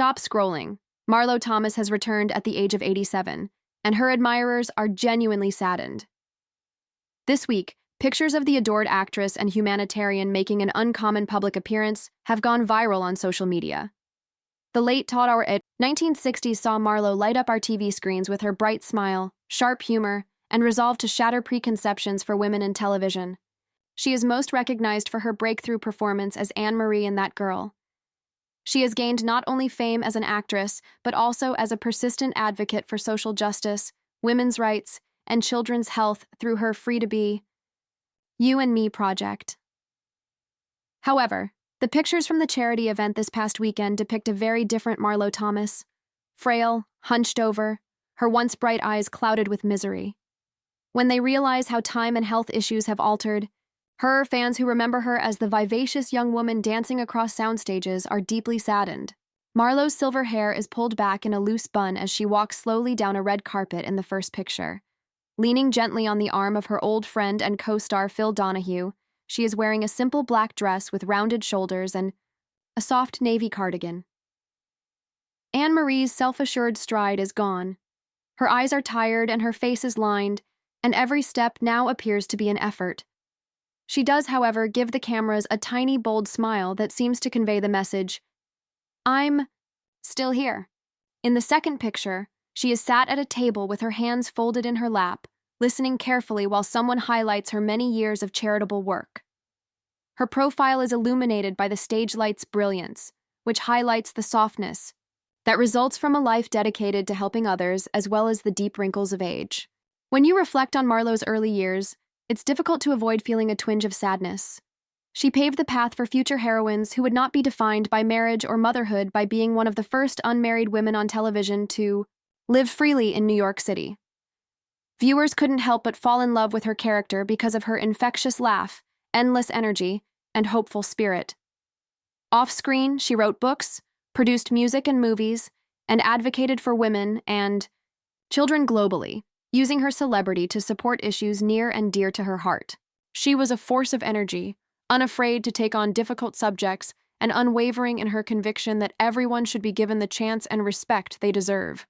Stop scrolling. Marlo Thomas has returned at the age of 87, and her admirers are genuinely saddened. This week, pictures of the adored actress and humanitarian making an uncommon public appearance have gone viral on social media. The late Todd 1960s saw Marlo light up our TV screens with her bright smile, sharp humor, and resolve to shatter preconceptions for women in television. She is most recognized for her breakthrough performance as Anne Marie in That Girl. She has gained not only fame as an actress, but also as a persistent advocate for social justice, women's rights, and children's health through her Free to Be, You and Me project. However, the pictures from the charity event this past weekend depict a very different Marlo Thomas. Frail, hunched over, her once bright eyes clouded with misery. When they realize how time and health issues have altered, her fans who remember her as the vivacious young woman dancing across sound stages are deeply saddened. Marlo's silver hair is pulled back in a loose bun as she walks slowly down a red carpet in the first picture. Leaning gently on the arm of her old friend and co-star Phil Donahue, she is wearing a simple black dress with rounded shoulders and a soft navy cardigan. Anne Marie's self-assured stride is gone. Her eyes are tired and her face is lined, and every step now appears to be an effort. She does, however, give the cameras a tiny, bold smile that seems to convey the message, "I'm still here." In the second picture, she is sat at a table with her hands folded in her lap, listening carefully while someone highlights her many years of charitable work. Her profile is illuminated by the stage light's brilliance, which highlights the softness that results from a life dedicated to helping others as well as the deep wrinkles of age. When you reflect on Marlo's early years, it's difficult to avoid feeling a twinge of sadness. She paved the path for future heroines who would not be defined by marriage or motherhood by being one of the first unmarried women on television to live freely in New York City. Viewers couldn't help but fall in love with her character because of her infectious laugh, endless energy, and hopeful spirit. Off-screen, she wrote books, produced music and movies, and advocated for women and children globally, using her celebrity to support issues near and dear to her heart. She was a force of energy, unafraid to take on difficult subjects, and unwavering in her conviction that everyone should be given the chance and respect they deserve.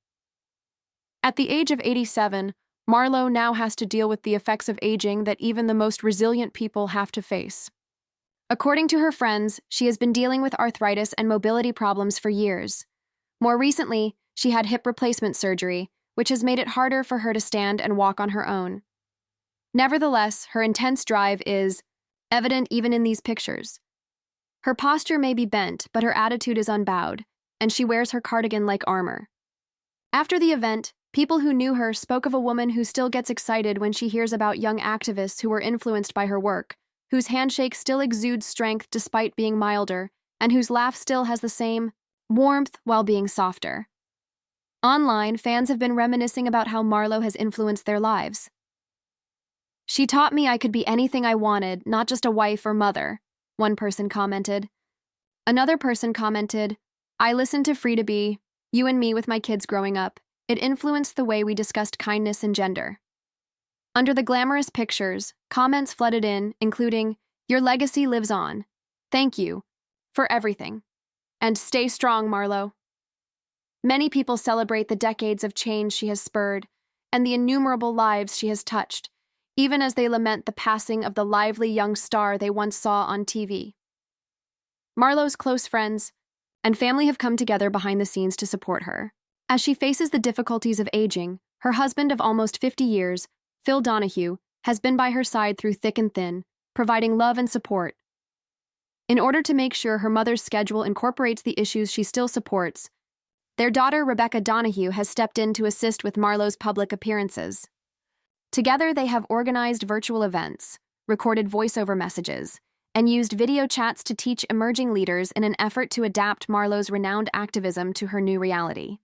At the age of 87, Marlo now has to deal with the effects of aging that even the most resilient people have to face. According to her friends, she has been dealing with arthritis and mobility problems for years. More recently, she had hip replacement surgery, which has made it harder for her to stand and walk on her own. Nevertheless, her intense drive is evident even in these pictures. Her posture may be bent, but her attitude is unbowed, and she wears her cardigan like armor. After the event, people who knew her spoke of a woman who still gets excited when she hears about young activists who were influenced by her work, whose handshake still exudes strength despite being milder, and whose laugh still has the same warmth while being softer. Online, fans have been reminiscing about how Marlo has influenced their lives. "She taught me I could be anything I wanted, not just a wife or mother," one person commented. Another person commented, "I listened to Free to Be, You and Me with my kids growing up. It influenced the way we discussed kindness and gender." Under the glamorous pictures, comments flooded in, including, "Your legacy lives on. Thank you for everything. And stay strong, Marlo." Many people celebrate the decades of change she has spurred and the innumerable lives she has touched, even as they lament the passing of the lively young star they once saw on TV. Marlo's close friends and family have come together behind the scenes to support her. As she faces the difficulties of aging, her husband of almost 50 years, Phil Donahue, has been by her side through thick and thin, providing love and support. In order to make sure her mother's schedule incorporates the issues she still supports, their daughter Rebecca Donahue has stepped in to assist with Marlo's public appearances. Together, they have organized virtual events, recorded voiceover messages, and used video chats to teach emerging leaders in an effort to adapt Marlo's renowned activism to her new reality.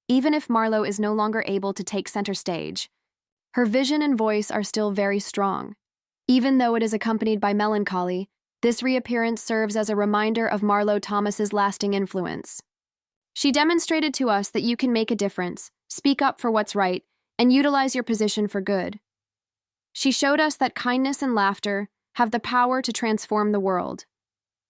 Even if Marlo is no longer able to take center stage, her vision and voice are still very strong. Even though it is accompanied by melancholy, this reappearance serves as a reminder of Marlo Thomas's lasting influence. She demonstrated to us that you can make a difference, speak up for what's right, and utilize your position for good. She showed us that kindness and laughter have the power to transform the world.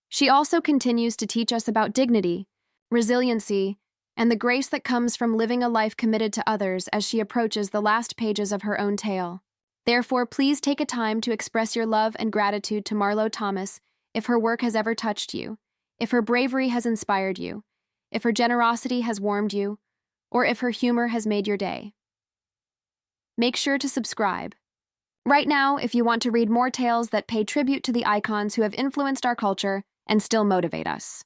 She also continues to teach us about dignity, resiliency, and the grace that comes from living a life committed to others as she approaches the last pages of her own tale. Therefore, please take a time to express your love and gratitude to Marlo Thomas if her work has ever touched you, if her bravery has inspired you, if her generosity has warmed you, or if her humor has made your day. Make sure to subscribe right now if you want to read more tales that pay tribute to the icons who have influenced our culture and still motivate us.